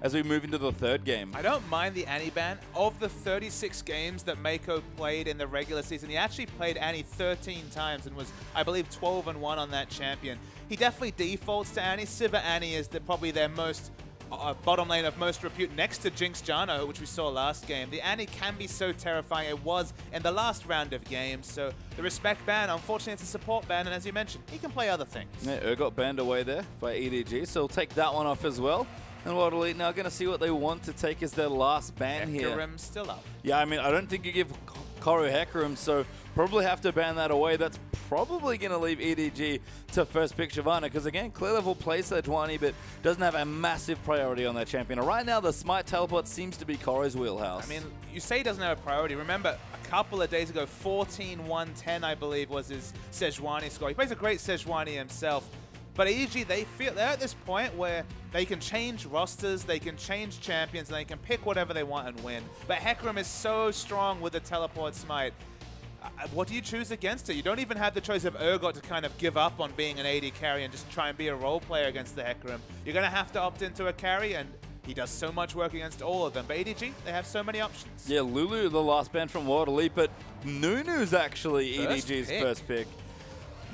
as we move into the third game. I don't mind the Annie ban. Of the 36 games that Meiko played in the regular season, he actually played Annie 13 times and was, I believe, 12-1 on that champion. He definitely defaults to Annie. Sivir Annie is probably their most bottom lane of most repute next to Jinx Jano, which we saw last game. The Annie can be so terrifying. It was in the last round of games. So the respect ban, unfortunately, it's a support ban. And as you mentioned, he can play other things. Yeah, got banned away there by EDG, so we'll take that one off as well. And World Elite now going to see what they want to take as their last ban here. Hecarim still up. Yeah, I mean, I don't think you give Koru Hecarim, so probably have to ban that away. That's probably going to leave EDG to first pick Shyvana, because again, Clearlove plays Sejuani, but doesn't have a massive priority on their champion. And right now, the Smite Teleport seems to be Koru's wheelhouse. I mean, you say he doesn't have a priority. Remember, a couple of days ago, 14-1-10, I believe, was his Sejuani score. He plays a great Sejuani himself. But EDG, they're at this point where they can change rosters, they can change champions, and they can pick whatever they want and win. But Hecarim is so strong with the teleport smite. What do you choose against it? You don't even have the choice of Urgot to kind of give up on being an AD carry and just try and be a role player against the Hecarim. You're going to have to opt into a carry, and he does so much work against all of them. But EDG, they have so many options. Yeah, Lulu, the last ban from World Elite, but Nunu's actually EDG's first pick.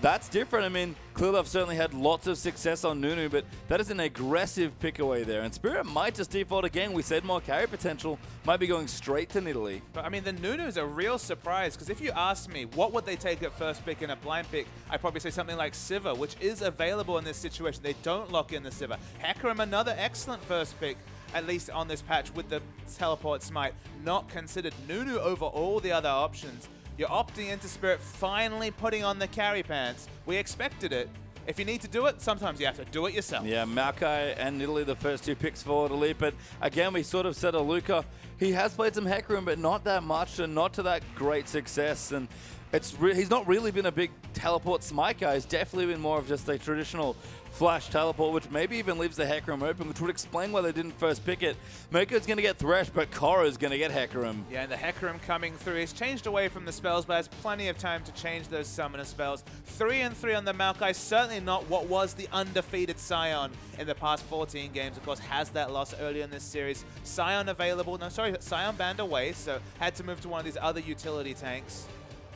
That's different. I mean, Clearlove certainly had lots of success on Nunu, but that is an aggressive pick away there. And Spirit might just default again. We said more carry potential, might be going straight to Nidalee. But I mean, the Nunu is a real surprise, because if you ask me what would they take at first pick in a blind pick, I'd probably say something like Sivir, which is available in this situation. They don't lock in the Sivir. Hecarim, another excellent first pick, at least on this patch with the teleport smite, not considered. Nunu over all the other options. You're opting into Spirit, finally putting on the carry pants. We expected it. If you need to do it, sometimes you have to do it yourself. Yeah, Maokai and Nidalee, the first two picks for World Elite. But again, we sort of said Aluka, he has played some Hecarim, but not that much and not to that great success. And he's not really been a big teleport smite guy. He's definitely been more of just a traditional flash teleport, which maybe even leaves the Hecarim open, which would explain why they didn't first pick it. Meiko's going to get Thresh, but Koru's going to get Hecarim. Yeah, and the Hecarim coming through. He's changed away from the spells, but has plenty of time to change those summoner spells. 3-3 on the Maokai, certainly not what was the undefeated Sion in the past 14 games. Of course, has that loss earlier in this series. Sion available. No, sorry, Sion banned away, so had to move to one of these other utility tanks.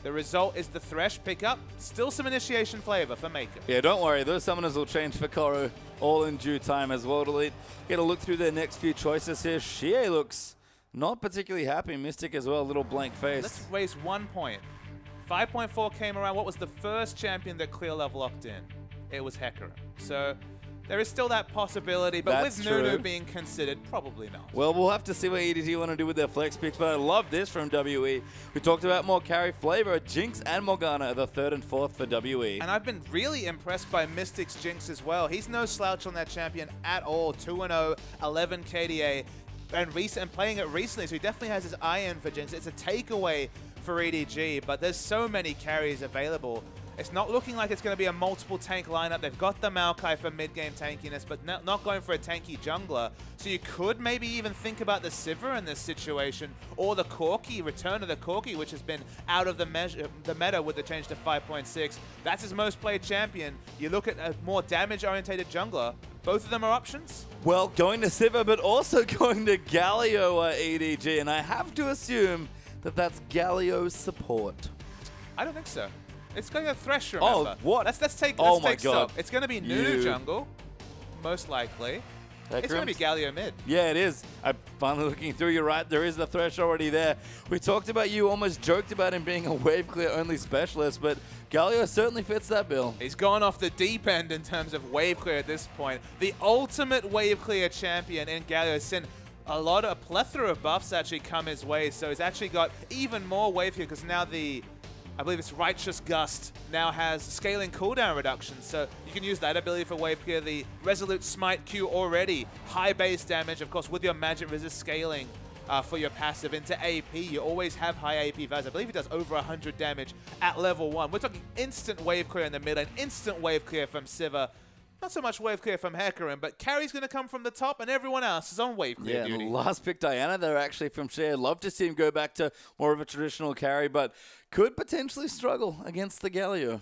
The result is the Thresh pickup. Still some initiation flavor for Meiko. Yeah, don't worry. Those summoners will change for Koru all in due time as World Elite. Get a look through their next few choices here. Xiye looks not particularly happy. Mystic as well, a little blank face. Let's raise 1 point. 5.4 came around. What was the first champion that Clearlove locked in? It was Hecarim. So there is still that possibility, but That's with true. Nunu being considered, probably not. Well, we'll have to see what EDG want to do with their flex picks, but I love this from WE. We talked about more carry flavor. Jinx and Morgana are the 3rd and 4th for WE. And I've been really impressed by Mystic's Jinx as well. He's no slouch on that champion at all. 2-0, 11 KDA, and playing it recently, so he definitely has his eye in for Jinx. It's a takeaway for EDG, but there's so many carries available. It's not looking like it's going to be a multiple tank lineup. They've got the Maokai for mid-game tankiness, but not going for a tanky jungler. So you could maybe even think about the Sivir in this situation, or the Corki, return of the Corki, which has been out of the meta with the change to 5.6. That's his most played champion. You look at a more damage-orientated jungler. Both of them are options. Well, going to Sivir, but also going to Galio EDG, and I have to assume that that's Galio's support. I don't think so. It's going to Thresh, remember. Oh, what? Let's take God. stock. It's going to be Nunu jungle, most likely. It's going to be Galio mid. Yeah, it is. I'm finally looking through. You're right. There is the Thresh already there. We talked about, you almost joked about him being a wave clear only specialist, but Galio certainly fits that bill. He's gone off the deep end in terms of wave clear at this point. The ultimate wave clear champion in Galio has seen a plethora of buffs actually come his way, so he's actually got even more wave here because now I believe it's Righteous Gust now has scaling cooldown reduction, so you can use that ability for wave clear. The Resolute Smite Q already, high base damage, of course, with your magic resist scaling for your passive into AP. You always have high AP values. I believe he does over 100 damage at level 1. We're talking instant wave clear in the mid and instant wave clear from Sivir. Not so much wave clear from Hecarim, but carry's going to come from the top, and everyone else is on wave clear duty. Yeah, last pick Diana there actually from Xiye. Love to see him go back to more of a traditional carry, but could potentially struggle against the Galio.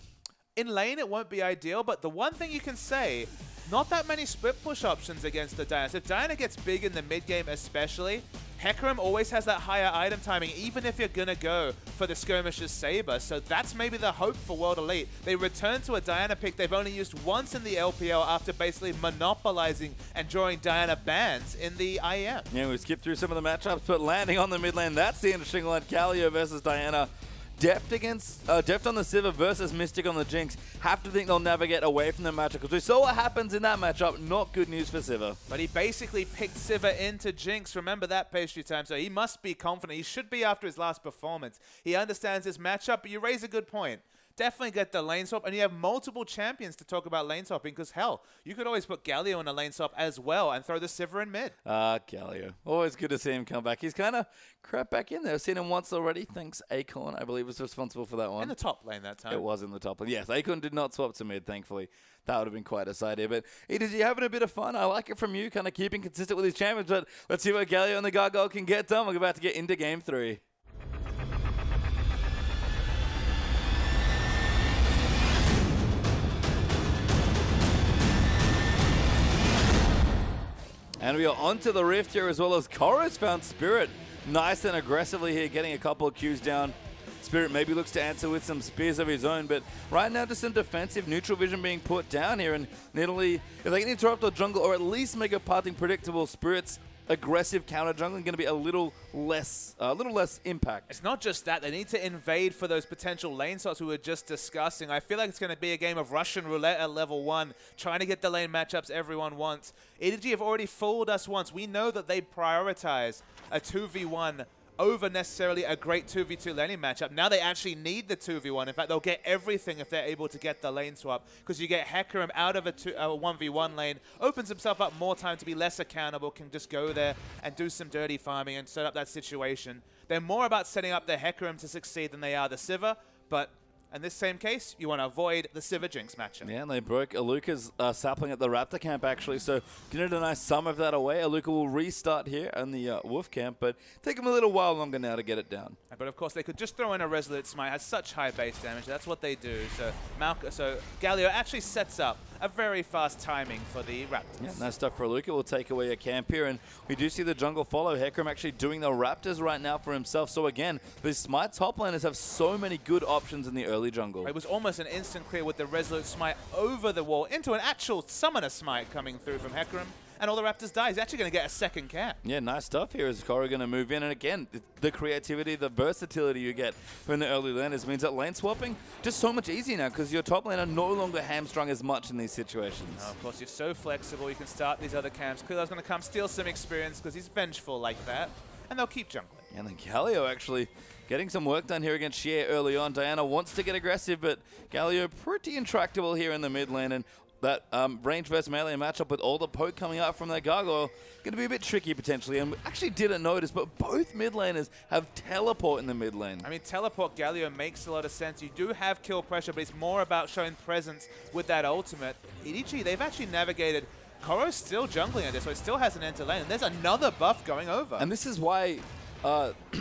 In lane, it won't be ideal, but the one thing you can say, not that many split push options against the Diana. So if Diana gets big in the mid game especially, Hecarim always has that higher item timing, even if you're going to go for the Skirmisher's Saber. So that's maybe the hope for World Elite. They return to a Diana pick they've only used once in the LPL after basically monopolizing and drawing Diana bans in the IEM. Yeah, we skipped through some of the matchups, but landing on the mid lane, that's the interesting one. Galio versus Diana. Deft on the Sivir versus Mystic on the Jinx. Have to think they'll navigate away from the matchup because we saw what happens in that matchup. Not good news for Sivir. But he basically picked Sivir into Jinx. Remember that pastry time. So he must be confident. He should be after his last performance. He understands his matchup, but you raise a good point. Definitely get the lane swap, and you have multiple champions to talk about lane swapping because, hell, you could always put Galio in a lane swap as well and throw the Sivir in mid. Galio. Always good to see him come back. He's kind of crept back in there. I've seen him once already. Thanks, Acorn, I believe, was responsible for that one. In the top lane that time. It was in the top lane. Yes, Acorn did not swap to mid, thankfully. That would have been quite a side here. But EDG having a bit of fun. I like it from you, kind of keeping consistent with his champions. But let's see what Galio and the Gargoyle can get done. We're about to get into Game 3. And we are onto the Rift here as well as Chorus found Spirit nice and aggressively here, getting a couple of Qs down. Spirit maybe looks to answer with some spears of his own, but right now just some defensive neutral vision being put down here. And Nidalee, if they can interrupt our jungle or at least make a pathing predictable, Spirit's aggressive counter jungling going to be a little less impact. It's not just that. They need to invade for those potential lane slots we were just discussing. I feel like it's going to be a game of Russian roulette at level 1, trying to get the lane matchups everyone wants. EDG have already fooled us once. We know that they prioritize a 2v1 over necessarily a great 2v2 laning matchup. Now they actually need the 2v1. In fact, they'll get everything if they're able to get the lane swap, because you get Hecarim out of a 1v1 lane, opens himself up more time to be less accountable, can just go there and do some dirty farming and set up that situation. They're more about setting up the Hecarim to succeed than they are the Sivir, but in this same case, you want to avoid the Sivir Jinx matchup. Yeah, and they broke Aluka's sapling at the Raptor camp, actually, so getting a nice sum of that away. Aluka will restart here in the Wolf camp, but take him a little while longer now to get it down. But of course, they could just throw in a Resolute Smite. Has such high base damage. That's what they do. So Galio actually sets up a very fast timing for the Raptors. Yeah, nice stuff for Aluka. We'll take away a camp here, and we do see the jungle follow. Hecarim actually doing the Raptors right now for himself. So again, the Smite top laners have so many good options in the early jungle. It was almost an instant clear with the Resolute Smite over the wall into an actual Summoner Smite coming through from Hecarim. And all the Raptors die. He's actually going to get a second camp. Yeah, nice stuff here as Korra going to move in. And again, the creativity, the versatility you get from the early laners means that lane swapping just so much easier now because your top laner no longer hamstrung as much in these situations. No, of course, you're so flexible. You can start these other camps. Clearlove's going to come steal some experience because he's vengeful like that. And they'll keep jungling. And then Galio actually getting some work done here against Xiye early on. Diana wants to get aggressive, but Galio pretty intractable here in the mid lane. And that range versus melee matchup with all the poke coming out from their Gargoyle going to be a bit tricky potentially. And we actually didn't notice, but both mid laners have teleport in the mid lane. I mean, teleport Galio makes a lot of sense. You do have kill pressure, but it's more about showing presence with that ultimate. EDG, they've actually navigated. Koro's still jungling at this, so it still has an enter lane, and there's another buff going over. And this is why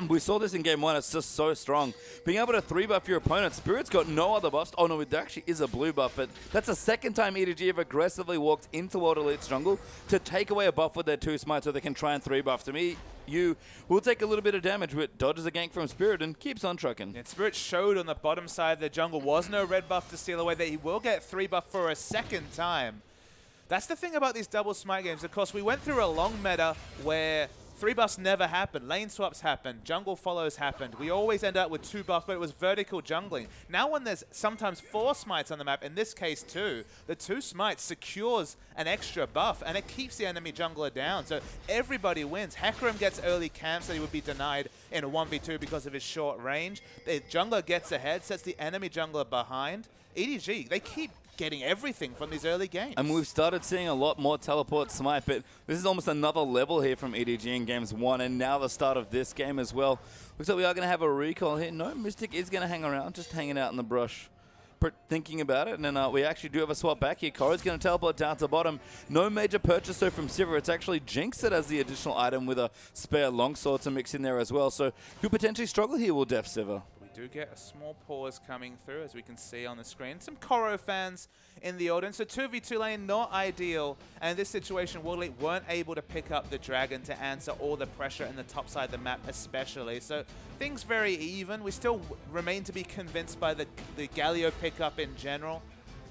we saw this in game 1. It's just so strong. Being able to 3-buff your opponent. Spirit's got no other buffs. Oh, no, there actually is a blue buff, but that's the second time EDG have aggressively walked into World Elite's jungle to take away a buff with their 2 smites so they can try and 3-buff. To me, you will take a little bit of damage, but dodges a gank from Spirit and keeps on trucking. And Spirit showed on the bottom side of the jungle was no red buff to steal away that he will get 3-buff for a second time. That's the thing about these double smite games. Of course, we went through a long meta where 3 buffs never happened. Lane swaps happened. Jungle follows happened. We always end up with 2 buffs, but it was vertical jungling. Now when there's sometimes 4 smites on the map, in this case 2, the 2 smites secures an extra buff, and it keeps the enemy jungler down. So everybody wins. Hecarim gets early camps that he would be denied in a 1v2 because of his short range. The jungler gets ahead, sets the enemy jungler behind. EDG, they keep getting everything from these early games. And we've started seeing a lot more teleport smite, but this is almost another level here from EDG in games 1, and now the start of this game as well. Looks like we are going to have a recall here. No, Mystic is going to hang around, just hanging out in the brush, thinking about it. And then we actually do have a swap back here. Korra's going to teleport down to bottom. No major purchase though from Sivir. It's actually Jinx that has the additional item with a spare longsword to mix in there as well. So could potentially struggle here, will Deft Sivir. do get a small pause coming through, as we can see on the screen. Some Koro fans in the audience. So 2v2 lane, not ideal. And in this situation, World Elite weren't able to pick up the Dragon to answer all the pressure in the top side of the map especially. So things very even. We still remain to be convinced by the Galio pickup in general.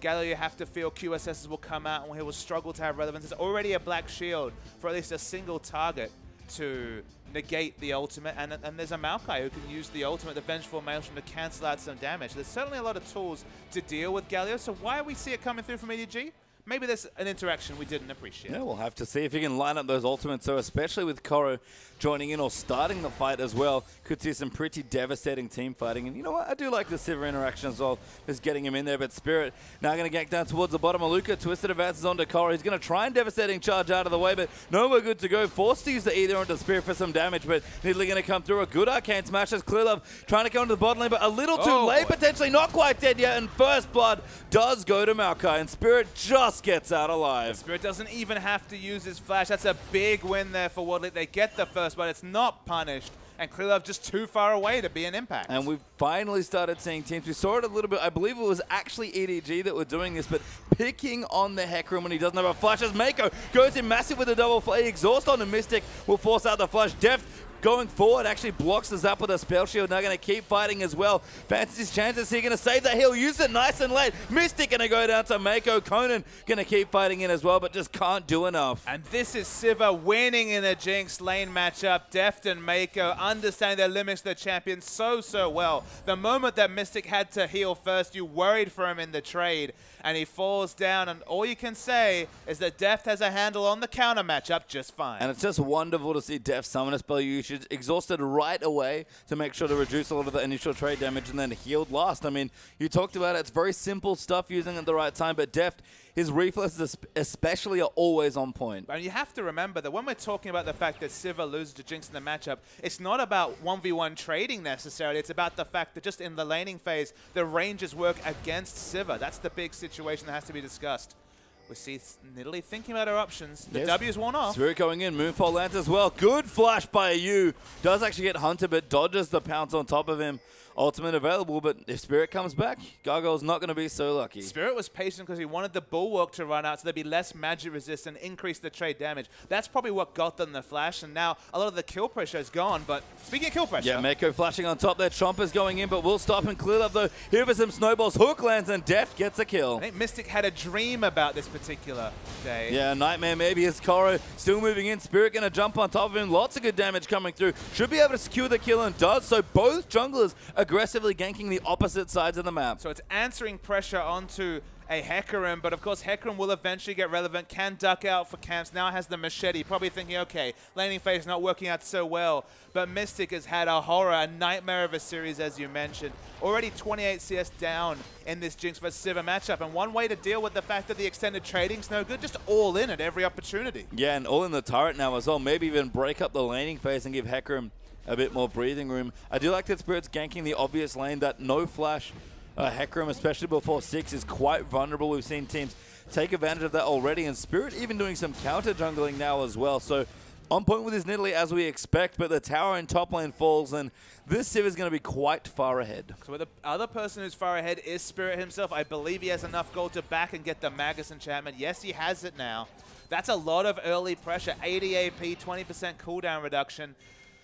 Galio, you have to feel QSSs will come out and he will struggle to have relevance. There's already a black shield for at least a single target to negate the ultimate, and there's a Maokai who can use the ultimate, the Vengeful Maelstrom, to cancel out some damage. There's certainly a lot of tools to deal with Galio, so why we see it coming through from EDG? Maybe there's an interaction we didn't appreciate. Yeah, we'll have to see if he can line up those ultimates. So especially with Koro joining in or starting the fight as well, could see some pretty devastating team fighting. And you know what? I do like the Sivir interaction as well, just getting him in there. But Spirit now going to gank down towards the bottom. Aluka twisted advances onto Koro. He's going to try and devastating charge out of the way, but nowhere good to go. Forced to use the Ether onto Spirit for some damage, but Nidalee going to come through. A good arcane smash as Clearlove trying to come to the bottom lane, but a little too late, potentially not quite dead yet. And first blood does go to Maokai, and Spirit just gets out alive. Spirit doesn't even have to use his flash. That's a big win there for World Elite. They get the first, but it's not punished. And Clearlove just too far away to be an impact. And we've finally started seeing teams. We saw it a little bit. I believe it was actually EDG that were doing this, but picking on the Hecarim when he doesn't have a flash as Meiko goes in massive with a double flay. Exhaust on the Mystic will force out the flash. Deft going forward actually blocks the zap with a spell shield. Now going to keep fighting as well. Fancies his chances here. Going to save that heal. Use it nice and late. Mystic going to go down to Meiko. Conan going to keep fighting in as well, but just can't do enough. And this is Sivir winning in a Jinx lane matchup. Deft and Meiko understanding their limits, their champion so well. The moment that Mystic had to heal first, you worried for him in the trade, and he falls down, and all you can say is that Deft has a handle on the counter matchup just fine. And it's just wonderful to see Deft summon a spell usage exhausted right away to make sure to reduce a lot of the initial trade damage and then healed last. I mean, you talked about it. It's very simple stuff using it at the right time, but Deft, his reflexes especially are always on point. And you have to remember that when we're talking about the fact that Sivir loses to Jinx in the matchup, it's not about 1v1 trading necessarily. It's about the fact that just in the laning phase, the ranges work against Sivir. That's the big situation that has to be discussed. We see Nidalee thinking about her options. The W's worn off. Spirit going in. Moonfall lands as well. Good flash by Yu. Does actually get hunted, but dodges the pounce on top of him. Ultimate available, but if Spirit comes back, Gargoyle's not going to be so lucky. Spirit was patient because he wanted the Bulwark to run out so there'd be less magic resist and increase the trade damage. That's probably what got them the flash, and now a lot of the kill pressure is gone. But speaking of kill pressure... Yeah, Meiko flashing on top there. Chomper's going in, but will stop and Clearlove though. Here for some snowballs. Hook lands and Deft gets a kill. I think Mystic had a dream about this particular day. Yeah, Nightmare maybe as Koro still moving in. Spirit going to jump on top of him. Lots of good damage coming through. Should be able to secure the kill and does. So both junglers aggressively ganking the opposite sides of the map. So it's answering pressure onto a Hecarim, but of course Hecarim will eventually get relevant, can duck out for camps, now has the machete, probably thinking, okay, laning phase not working out so well, but Mystic has had a horror, a nightmare of a series as you mentioned. Already 28 CS down in this Jinx vs Sivir matchup, and one way to deal with the fact that the extended trading's no good, just all in at every opportunity. Yeah, and all in the turret now as well, maybe even break up the laning phase and give Hecarim a bit more breathing room. I do like that Spirit's ganking the obvious lane, that no flash Hecarim, especially before 6, is quite vulnerable. We've seen teams take advantage of that already, and Spirit even doing some counter jungling now as well. So on point with his Nidalee as we expect, but the tower in top lane falls, and this Civ is going to be quite far ahead. So the other person who's far ahead is Spirit himself. I believe he has enough gold to back and get the Magus enchantment. Yes, he has it now. That's a lot of early pressure. 80 AP, 20% cooldown reduction.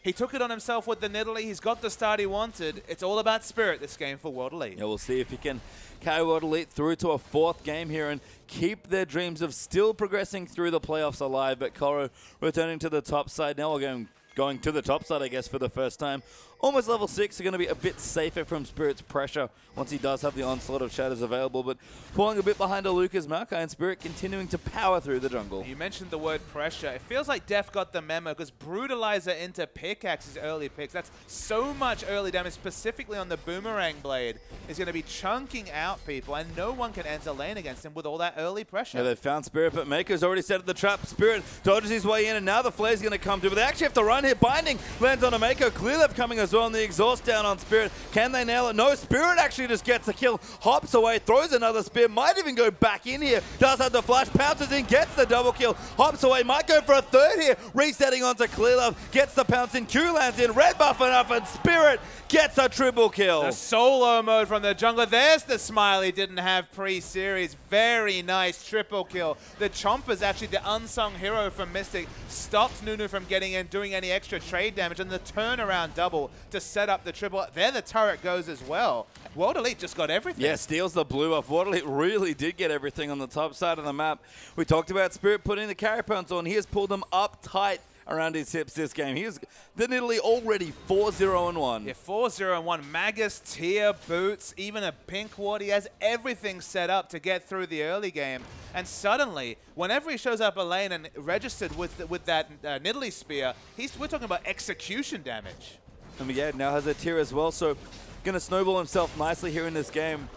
He took it on himself with the Nidalee. He's got the start he wanted. It's all about Spirit this game for World Elite. Yeah, we'll see if he can carry World Elite through to a 4th game here and keep their dreams of still progressing through the playoffs alive. But Koro returning to the top side. Now we're going to the top side, I guess, for the first time. Almost level 6 are going to be a bit safer from Spirit's pressure once he does have the onslaught of shadows available, but falling a bit behind Aluka's Maokai, and Spirit continuing to power through the jungle. You mentioned the word pressure. It feels like Deft got the memo because Brutalizer into Pickaxe's early picks. That's so much early damage, specifically on the Boomerang Blade. Is going to be chunking out people, and no one can enter lane against him with all that early pressure. Yeah, they found Spirit, but Meiko's already set up the trap. Spirit dodges his way in, and now the flare's going to come through, but they actually have to run here. Binding lands on a Meiko. Clearlove coming as as well, and the exhaust down on Spirit. Can they nail it? No, Spirit actually just gets a kill, hops away, throws another spear, might even go back in here, does have the flash, pounces in, gets the double kill, hops away, might go for a third here, resetting onto Clearlove, gets the pounce in, Q lands in, red buff enough, and Spirit gets a triple kill. The solo mode from the jungler. There's the smile he didn't have pre-series. Very nice triple kill. The Chomper's actually the unsung hero from Mystic. Stopped Nunu from getting in, doing any extra trade damage, and the turnaround double to set up the triple. There the turret goes as well. World Elite just got everything. Yeah, steals the blue off. World Elite really did get everything on the top side of the map. We talked about Spirit putting the carry pounce on. He has pulled them up tight around his hips this game. He's the Nidalee already 4-0-1. Yeah, 4-0-1. Magus, tier, boots, even a pink ward. He has everything set up to get through the early game. And suddenly, whenever he shows up a lane and registered with that Nidalee spear, we're talking about execution damage. And yeah, now has a tier as well, so gonna snowball himself nicely here in this game.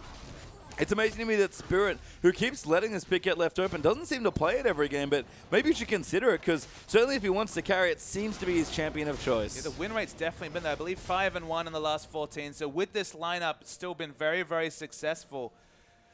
It's amazing to me that Spirit, who keeps letting this pick get left open, doesn't seem to play it every game, but maybe you should consider it, because certainly if he wants to carry, it seems to be his champion of choice. Yeah, the win rate's definitely been there. I believe 5-1 in the last 14, so with this lineup, it's still been very, very successful.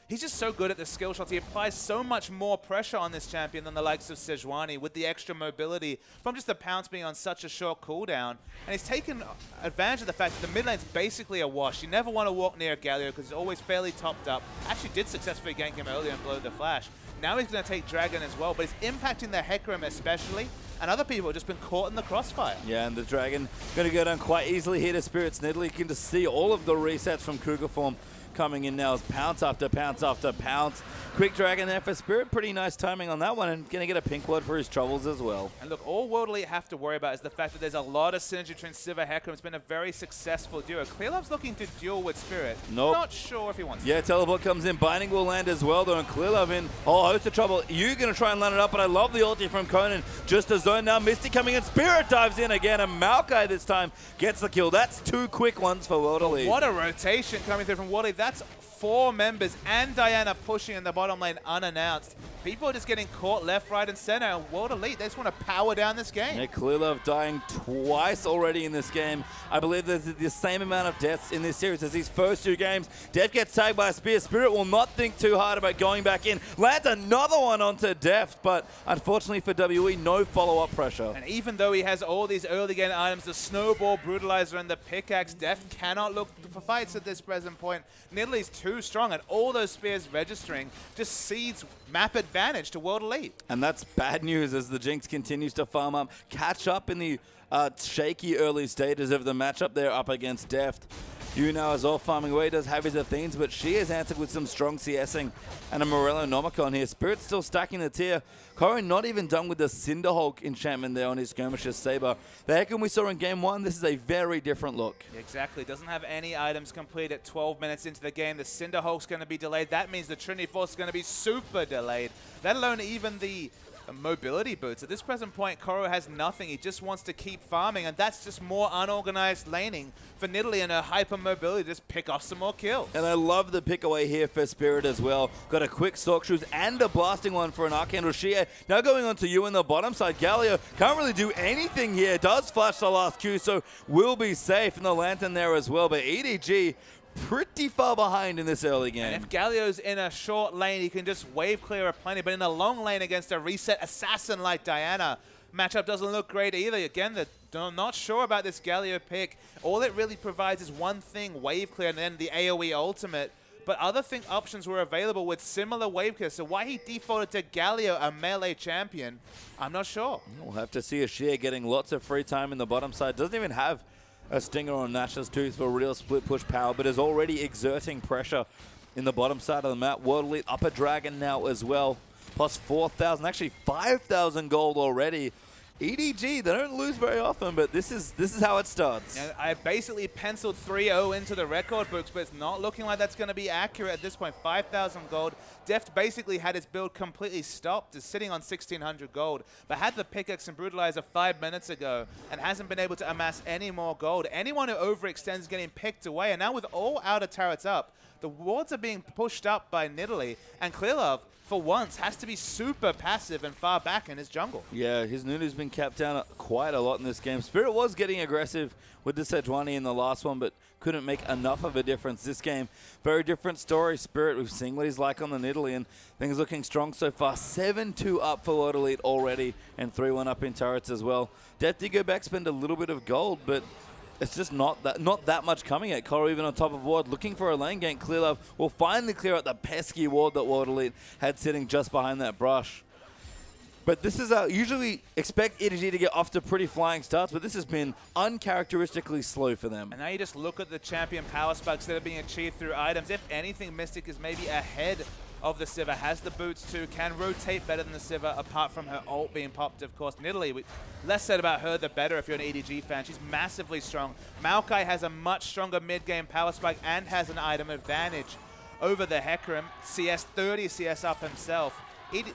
He's just so good at the skill shots. He applies so much more pressure on this champion than the likes of Sejuani with the extra mobility from just the pounce being on such a short cooldown. And he's taken advantage of the fact that the mid lane's basically a wash. You never want to walk near Galio because he's always fairly topped up. Actually did successfully gank him earlier and blow the flash. Now he's going to take Dragon as well, but he's impacting the Hecarim especially. And other people have just been caught in the crossfire. Yeah, and the Dragon going to go down quite easily here to Spirit's Nidalee. You can just see all of the resets from Cougar form coming in now as pounce after pounce after pounce. Quick Dragon there for Spirit. Pretty nice timing on that one, and going to get a pink word for his troubles as well. And look, all World Elite have to worry about is the fact that there's a lot of synergy between Sivir and Hecarim. It's been a very successful duo. Clearlove's looking to duel with Spirit. Nope. Not sure if he wants to. Yeah, teleport comes in. Binding will land as well, though, and Clearlove in. Oh, host of trouble. You going to try and land it up, but I love the ulti from Conan. Just a zone now. Misty coming in. Spirit dives in again, and Maokai this time gets the kill. That's 2 quick ones for World Elite. What a rotation coming through from World Elite. That's 4 members and Diana pushing in the bottom lane unannounced. People are just getting caught left, right, and center. And World Elite, they just want to power down this game. Yeah, Clearlove dying twice already in this game. I believe there's the same amount of deaths in this series as his first 2 games. Deft gets tagged by a spear. Spirit will not think too hard about going back in. Lands another one onto Deft, but unfortunately for WE, no follow-up pressure. And even though he has all these early game items, the Snowball, Brutalizer, and the Pickaxe, Deft cannot look for fights at this present point. Nidalee's too strong, and all those spears registering just seeds map advantage to World Elite. And that's bad news as the Jinx continues to farm up, catch up in the shaky early stages of the matchup there up against Deft. Now as well farming away, does have his Athenes, but Xiye has answered with some strong CSing and a Morello Nomicon here. Spirit still stacking the tier. Koro not even done with the Cinderhulk enchantment there on his Skirmisher's Saber. The Hecarim we saw in game 1, this is a very different look. Exactly. Doesn't have any items complete at 12 minutes into the game. The Cinderhulk's going to be delayed. That means the Trinity Force is going to be super delayed. Let alone even the mobility boots. At this present point, Koro has nothing. He just wants to keep farming, and that's just more unorganized laning for Nidalee and her hyper mobility to just pick off some more kills. And I love the pick away here for Spirit as well. Got a quick Stalk Shoes and a blasting one for an Archandel Xiye. Now going on to you in the bottom side. Galio can't really do anything here. Does flash the last Q, so will be safe in the Lantern there as well. But EDG pretty far behind in this early game. And if Galio's in a short lane, he can just wave clear a plenty, but in a long lane against a reset assassin like Diana, matchup doesn't look great either. Again, I'm not sure about this Galio pick. All it really provides is one thing, wave clear, and then the AoE ultimate. But other options were available with similar wave clear, so why he defaulted to Galio, a melee champion, I'm not sure. We'll have to see a Xiye getting lots of free time in the bottom side. Doesn't even have a Stinger on Nash's Tooth for real split push power, but is already exerting pressure in the bottom side of the map. World Elite up a Dragon now as well. Plus 4,000, actually 5,000 gold already. EDG, they don't lose very often, but this is how it starts. And I basically penciled 3-0 into the record books, but it's not looking like that's going to be accurate at this point. 5,000 gold. Deft basically had his build completely stopped, is sitting on 1,600 gold, but had the Pickaxe and Brutalizer 5 minutes ago and hasn't been able to amass any more gold. Anyone who overextends is getting picked away, and now with all outer turrets up, The wards are being pushed up by Nidalee, and Clearlove, for once, has to be super passive and far back in his jungle. Yeah, his Nunu's been capped down quite a lot in this game. Spirit was getting aggressive with the Sejuani in the last one, but couldn't make enough of a difference this game. Very different story. Spirit, we've seen what he's like on the Nidalee, and things looking strong so far. 7-2 up for World Elite already, and 3-1 up in turrets as well. Deft did go back, spend a little bit of gold, but it's just not that much coming at Coro, even on top of ward. Looking for a lane gank. Clearlove will finally clear out the pesky ward that World Elite had sitting just behind that brush. But this is usually we expect EDG to get off to pretty flying starts, but this has been uncharacteristically slow for them. And now you just look at the champion power spikes that are being achieved through items. If anything, Mystic is maybe ahead of the Sivir, has the boots too, can rotate better than the Sivir, apart from her ult being popped, of course. Nidalee, less said about her, the better if you're an EDG fan. She's massively strong. Maokai has a much stronger mid-game power spike and has an item advantage over the Hecarim. CS 30 CS up himself.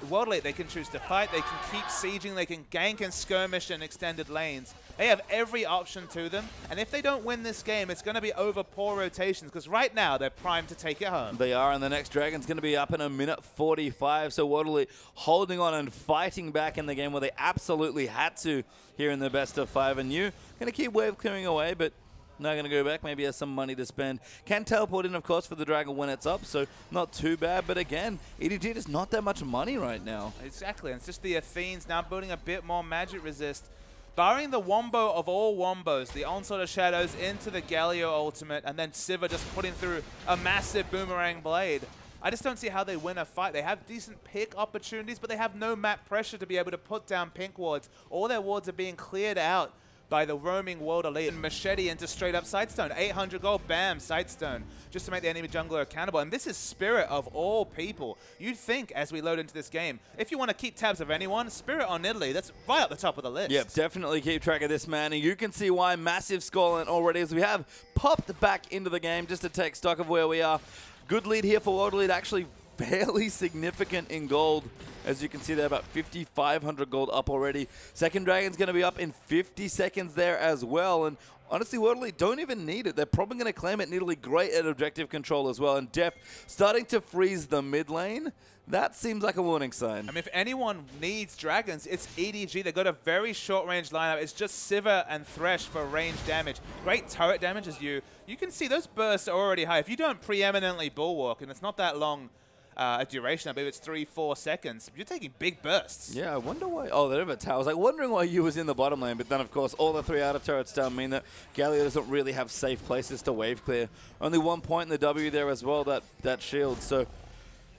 World Elite, they can choose to fight, they can keep sieging, they can gank and skirmish in extended lanes. They have every option to them, and if they don't win this game, it's going to be over poor rotations, because right now they're primed to take it home. They are, and the next Dragon's going to be up in a minute 45, so World Elite holding on and fighting back in the game where they absolutely had to here in the best of 5. And you going to keep wave clearing away, but not going to go back. Maybe has some money to spend. Can teleport in, of course, for the Dragon when it's up, so not too bad. But again, EDG is not that much money right now. Exactly, and it's just the Athenes now building a bit more magic resist. Barring the wombo of all wombos, the Onslaught of Shadows into the Galio ultimate, and then Sivir just putting through a massive boomerang blade. I just don't see how they win a fight. They have decent pick opportunities, but they have no map pressure to be able to put down pink wards. All their wards are being cleared out by the roaming World Elite. And Machete into straight up Sightstone. 800 gold, bam, Sightstone. Just to make the enemy jungler accountable. And this is Spirit of all people. You'd think, as we load into this game, if you want to keep tabs of anyone, Spirit or Nidalee, that's right at the top of the list. Yep, definitely keep track of this, man. And you can see why massive scoreline already as we have popped back into the game just to take stock of where we are. Good lead here for World Elite, actually fairly significant in gold. As you can see, they're about 5,500 gold up already. Second Dragon's going to be up in 50 seconds there as well. And honestly, World Elite don't even need it. They're probably going to claim it. Nidalee great at objective control as well. And Deft starting to freeze the mid lane. That seems like a warning sign. I mean, if anyone needs Dragons, it's EDG. They've got a very short-range lineup. It's just Sivir and Thresh for range damage. Great turret damage as you can see those bursts are already high. If you don't preeminently bulwark, and it's not that long a duration, I believe it's 3-4 seconds, you're taking big bursts. Yeah, I wonder why. Oh, they don't have a tower. I was like wondering why you was in the bottom lane, but then of course all the 3 outer turrets down mean that Galio doesn't really have safe places to wave clear. Only 1 point in the W there as well, that shield. So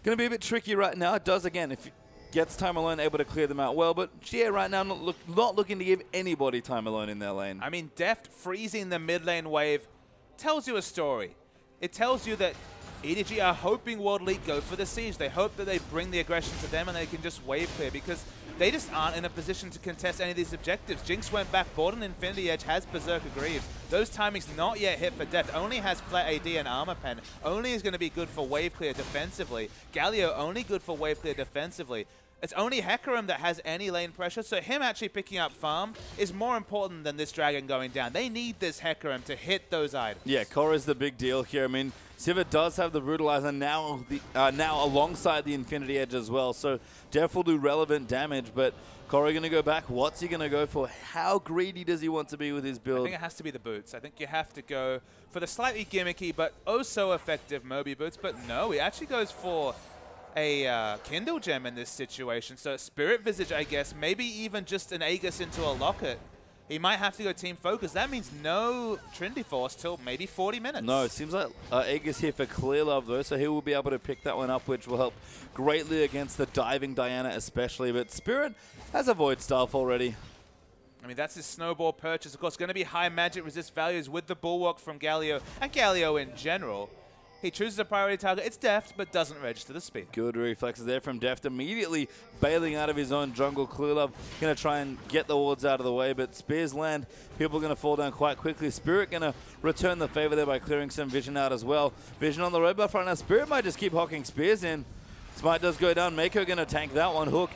going to be a bit tricky right now. It does again if it gets time alone, able to clear them out well, but Xiye right now not looking to give anybody time alone in their lane. I mean, Deft freezing the mid lane wave tells you a story. It tells you that EDG are hoping World Elite go for the siege. They hope that they bring the aggression to them and they can just wave clear, because they just aren't in a position to contest any of these objectives. Jinx went back, bought an Infinity Edge, has Berserker Greaves. Those timings not yet hit for Deft. Only has Flat AD and Armor Pen. Only is going to be good for wave clear defensively. Galio only good for wave clear defensively. It's only Hecarim that has any lane pressure, so him actually picking up farm is more important than this Dragon going down. They need this Hecarim to hit those items. Yeah, Korra's the big deal here. I mean, Sivir does have the Brutalizer now alongside the Infinity Edge as well, so Def will do relevant damage, but Korra going to go back. What's he going to go for? How greedy does he want to be with his build? I think it has to be the boots. I think you have to go for the slightly gimmicky but oh so effective Moby boots, but no, he actually goes for a Kindle Gem in this situation. So Spirit Visage, I guess, maybe even just an Aegis into a Locket. He might have to go Team Focus. That means no Trinity Force till maybe 40 minutes. No, it seems like Aegis here for Clearlove though, so he will be able to pick that one up, which will help greatly against the diving Diana especially. But Spirit has a Void Staff already. I mean, that's his snowball purchase. Of course, going to be high magic resist values with the Bulwark from Galio and Galio in general. He chooses a priority target. It's Deft, but doesn't register the speed. Good reflexes there from Deft, immediately bailing out of his own jungle. Clearlove going to try and get the wards out of the way, but Spears land. People are going to fall down quite quickly. Spirit going to return the favor there by clearing some Vision out as well. Vision on the road buff right now. Spirit might just keep hocking Spears in. Smite does go down. Meiko going to tank that one. Hook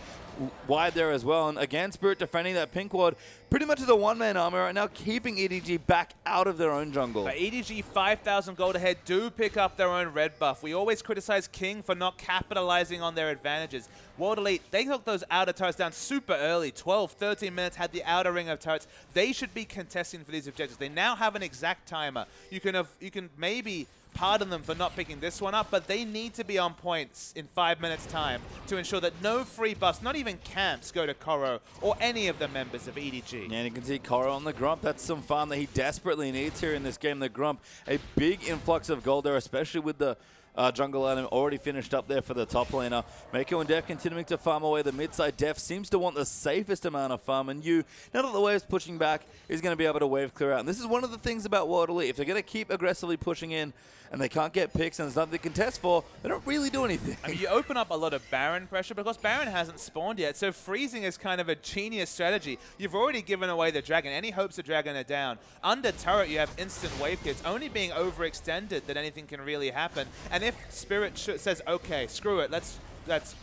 wide there as well. And again, Spirit defending that pink ward pretty much as a one-man army right now, keeping EDG back out of their own jungle. But EDG 5,000 gold ahead do pick up their own red buff. We always criticize King for not capitalizing on their advantages. World Elite, they took those outer turrets down super early. 12, 13 minutes, had the outer ring of turrets. They should be contesting for these objectives. They now have an exact timer. You can maybe pardon them for not picking this one up, but they need to be on points in 5 minutes time to ensure that no free buffs, not even camps, go to Koro or any of the members of EDG. And you can see Koro on the Grump. That's some farm that he desperately needs here in this game. The Grump, a big influx of gold there, especially with the jungle item already finished up there for the top laner. Meiko and Deft continuing to farm away the mid side. Deft seems to want the safest amount of farm, and now that the wave's pushing back, is going to be able to wave clear out. And this is one of the things about World Elite. If they're going to keep aggressively pushing in and they can't get picks and there's nothing to contest for, they don't really do anything. I mean, you open up a lot of Baron pressure because Baron hasn't spawned yet, so freezing is kind of a genius strategy. You've already given away the Dragon. Any hopes of Dragon are down. Under turret, you have instant wave kits, only being overextended that anything can really happen. And if Spirit says, okay, screw it, let's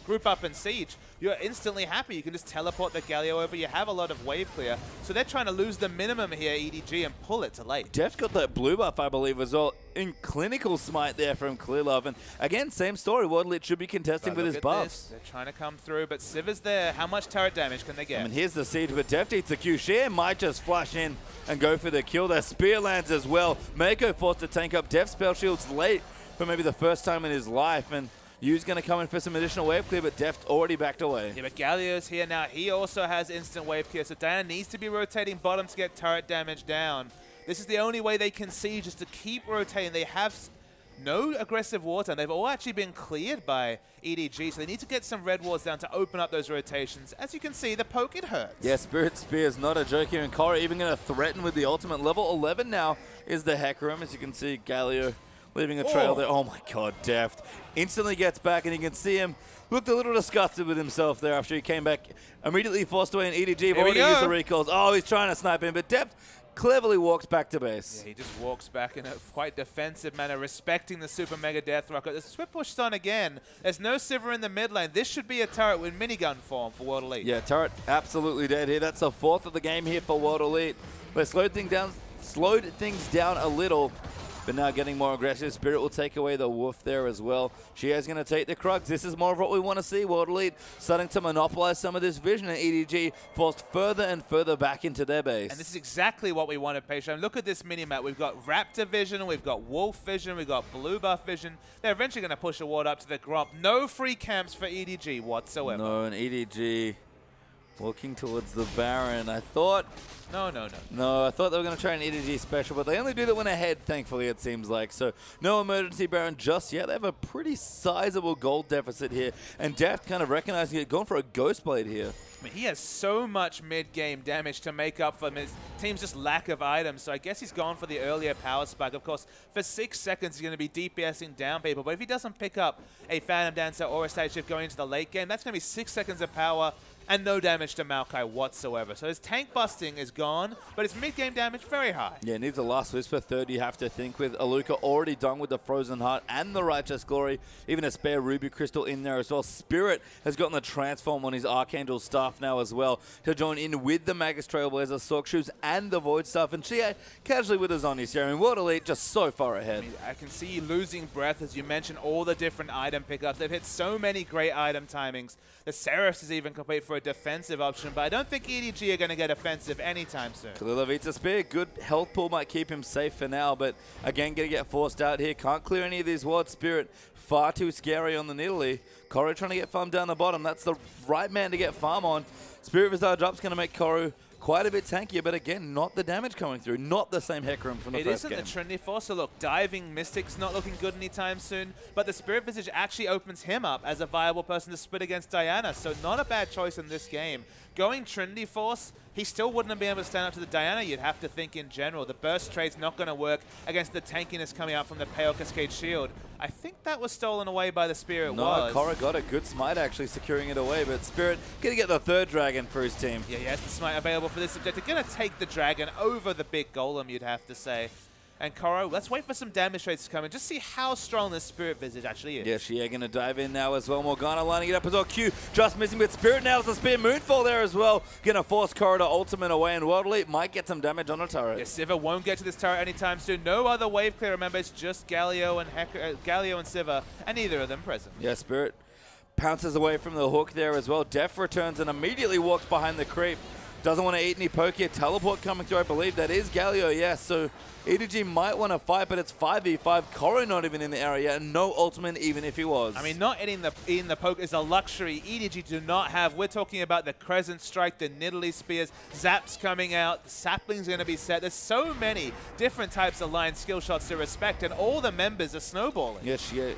group up and siege, you're instantly happy. You can just teleport the Galio over. You have a lot of wave clear. So they're trying to lose the minimum here, EDG, and pull it to late. Deft got that blue buff, I believe, as well. In clinical smite there from Clearlove. And again, same story. World Elite should be contesting with his buffs. They're trying to come through, but Sivir's there. How much turret damage can they get? I mean, here's the siege, but Deft eats a Q. Xiye might just flash in and go for the kill. Their spear lands as well. Meiko forced to tank up. Deft spell shields late for maybe the first time in his life. And Yu's going to come in for some additional wave clear, but Deft already backed away. Yeah, but Galio's here now. He also has instant wave clear, so Diana needs to be rotating bottom to get turret damage down. This is the only way they can siege, is to keep rotating. They have no aggressive ward time. They've all actually been cleared by EDG, so they need to get some red wards down to open up those rotations. As you can see, the poke, it hurts. Yeah, Spirit Spear is not a joke here, and Koro even going to threaten with the ultimate. Level 11 now is the Hecarim. As you can see, Galio leaving a trail there. Oh my god, Deft instantly gets back, and you can see him looked a little disgusted with himself there after he came back. Immediately forced away, and EDG already used the recalls. Oh, he's trying to snipe him, but Deft cleverly walks back to base. Yeah, he just walks back in a quite defensive manner, respecting the super mega death rocket. The Swift Push's on again. There's no Sivir in the mid lane. This should be a turret with minigun form for World Elite. Yeah, turret absolutely dead here. That's the fourth of the game here for World Elite. They slowed things down a little, but now getting more aggressive. Spirit will take away the wolf there as well. Xiye's going to take the Crux. This is more of what we want to see. World Elite starting to monopolize some of this vision, and EDG forced further and further back into their base. And this is exactly what we wanted, Patient. Look at this minimap. We've got Raptor vision, we've got Wolf vision, we've got Blue buff vision. They're eventually going to push a ward up to the Grump. No free camps for EDG whatsoever. No, and EDG walking towards the Baron. I thought... No. No, I thought they were going to try an EDG special, but they only do that when ahead, thankfully, it seems like. So no emergency Baron just yet. They have a pretty sizable gold deficit here, and Deft kind of recognizing it, going for a Ghost Blade here. I mean, he has so much mid-game damage to make up for his team's just lack of items, so I guess he's gone for the earlier power spike. Of course, for 6 seconds, he's going to be DPSing down people, but if he doesn't pick up a Phantom Dancer or a stage shift going into the late game, that's going to be 6 seconds of power and no damage to Maokai whatsoever. So his tank busting is gone, but his mid-game damage very high. Yeah, needs the last Whisper third, you have to think, with Aluka already done with the Frozen Heart and the Righteous Glory, even a spare Ruby Crystal in there as well. Spirit has gotten the Transform on his Archangel Staff now as well to join in with the Magus Trailblazer, Sork Shoes, and the Void Staff, and Xiye casually with his Zonies here. I mean, World Elite just so far ahead. I mean, I can see losing breath as you mentioned all the different item pickups. They've hit so many great item timings. The Seraphs is even complete for a defensive option, but I don't think EDG are going to get offensive anytime soon. Clearlove eats a spear. Good health pool might keep him safe for now, but again, going to get forced out here. Can't clear any of these wards. Spirit far too scary on the Nidalee. Koro trying to get farm down the bottom. That's the right man to get farm on. Spirit Visage up's going to make Koro quite a bit tankier, but again, not the damage coming through. Not the same Hecarim from the first game. It isn't the Trinity Force, so look, diving Mystic's not looking good anytime soon, but the Spirit Visage actually opens him up as a viable person to split against Diana, so not a bad choice in this game. Going Trinity Force, he still wouldn't have been able to stand up to the Diana, you'd have to think in general. The burst trade's not going to work against the tankiness coming out from the Pale Cascade Shield. I think that was stolen away by the Spirit. No, Koro got a good smite actually securing it away, but Spirit going to get the third dragon for his team. Yeah, he has the smite available for this objective. Going to take the dragon over the big golem, you'd have to say. And Koro, let's wait for some damage rates to come in. Just see how strong this Spirit Visage actually is. Yeah, Xiye going to dive in now as well. Morgana lining it up as well. Q just missing, but Spirit now has a Spear Moonfall there as well. Going to force Koro to ultimate away, and World Elite might get some damage on the turret. Yeah, Sivir won't get to this turret anytime soon. No other wave clear, remember, it's just Galio and Sivir, and neither of them present. Yeah, Spirit pounces away from the hook there as well. Deft returns and immediately walks behind the creep. Doesn't want to eat any poke here. Teleport coming through, I believe. That is Galio, yes. So EDG might want to fight, but it's 5v5. Koro not even in the area, and no ultimate even if he was. I mean, not eating the poke is a luxury EDG do not have. We're talking about the Crescent Strike, the Nidalee Spears, Zaps coming out, the Sapling's going to be set. There's so many different types of line skill shots to respect, and all the members are snowballing. Yes, yeah.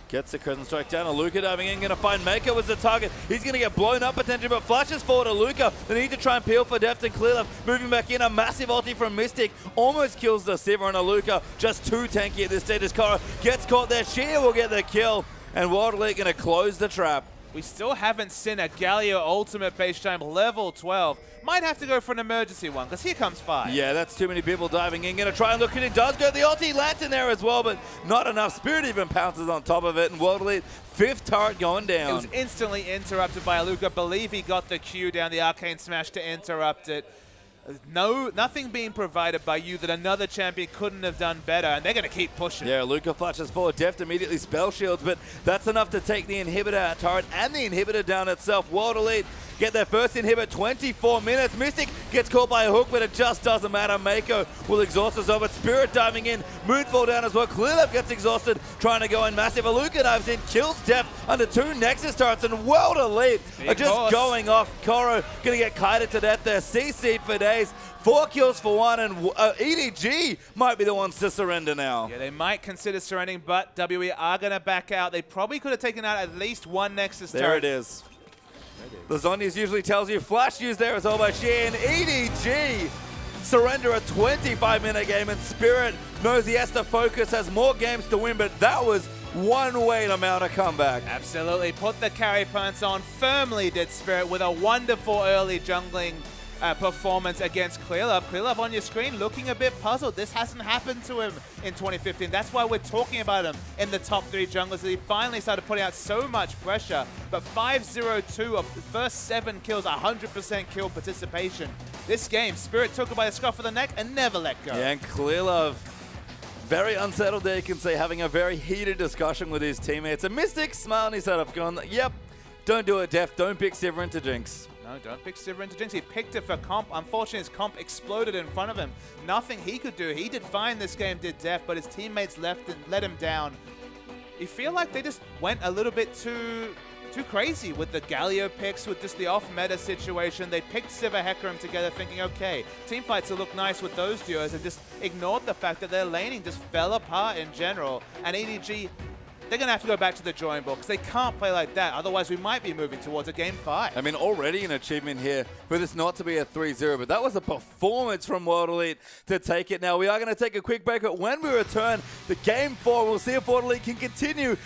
Gets the Crescent Strike down. Aluka diving in, going to find Meiko as the target. He's going to get blown up potentially, but flashes forward Aluka. They need to try and peel for Deft and Clearlove. Moving back in, a massive ulti from Mystic. Almost kills the Sivir, and Aluka just too tanky at this stage as Koro gets caught there. Xiye will get the kill, and World Elite going to close the trap. We still haven't seen a Galio ultimate base time level 12. Might have to go for an emergency one, because here comes 5. Yeah, that's too many people diving in. Going to try and look, and it does go. The ulti lands in there as well, but not enough. Spirit even pounces on top of it, and World Elite, 5th turret going down. It was instantly interrupted by Aluka. Believe he got the Q down, the Arcane Smash to interrupt it. Nothing being provided by you that another champion couldn't have done better, and they're going to keep pushing. Yeah, Aluka flashes forward. Deft immediately spell shields, but that's enough to take the inhibitor turret and the inhibitor down itself. World Elite get their first inhibit, 24 minutes. Mystic gets caught by a hook, but it just doesn't matter. Meiko will exhaust us over. Spirit diving in, Moonfall down as well. Clearlove gets exhausted, trying to go in massive. Aluka dives in, kills Deft under 2 Nexus turrets, and World Elite are just going off. Koro going to get kited to death there. CC'd for days. 4 kills for 1, and EDG might be the ones to surrender now. Yeah, they might consider surrendering, but WE are going to back out. They probably could have taken out at least 1 Nexus turret. There it is. The Zonius usually tells you flash use there is all by Xiye, and EDG surrender a 25-minute game, and Spirit knows he has to focus, has more games to win, but that was one way to mount a comeback. Absolutely. Put the carry pants on firmly, did Spirit, with a wonderful early jungling performance against Clearlove. Clearlove on your screen looking a bit puzzled. This hasn't happened to him in 2015. That's why we're talking about him in the top 3 junglers. He finally started putting out so much pressure. But 5-0-2 of the first 7 kills, 100% kill participation. This game, Spirit took it by the scruff of the neck and never let go. Yeah, and Clearlove, very unsettled there, you can say, having a very heated discussion with his teammates. And Mystic smiling his head up, going, yep, don't do it, Deft. Don't pick Sivir into Jinx. No, don't pick Sivir into Jinx. He picked it for comp. Unfortunately, his comp exploded in front of him. Nothing he could do. He did fine this game, did Deft, but his teammates left and let him down. You feel like they just went a little bit too crazy with the Galio picks, with just the off-meta situation. They picked Sivir Hecarim together thinking, okay, teamfights will look nice with those duos, and just ignored the fact that their laning just fell apart in general. And EDG, they're going to have to go back to the drawing board because they can't play like that. Otherwise, we might be moving towards a game 5. I mean, already an achievement here for this not to be a 3-0, but that was a performance from World Elite to take it. Now, we are going to take a quick break, but when we return, the game 4, we'll see if World Elite can continue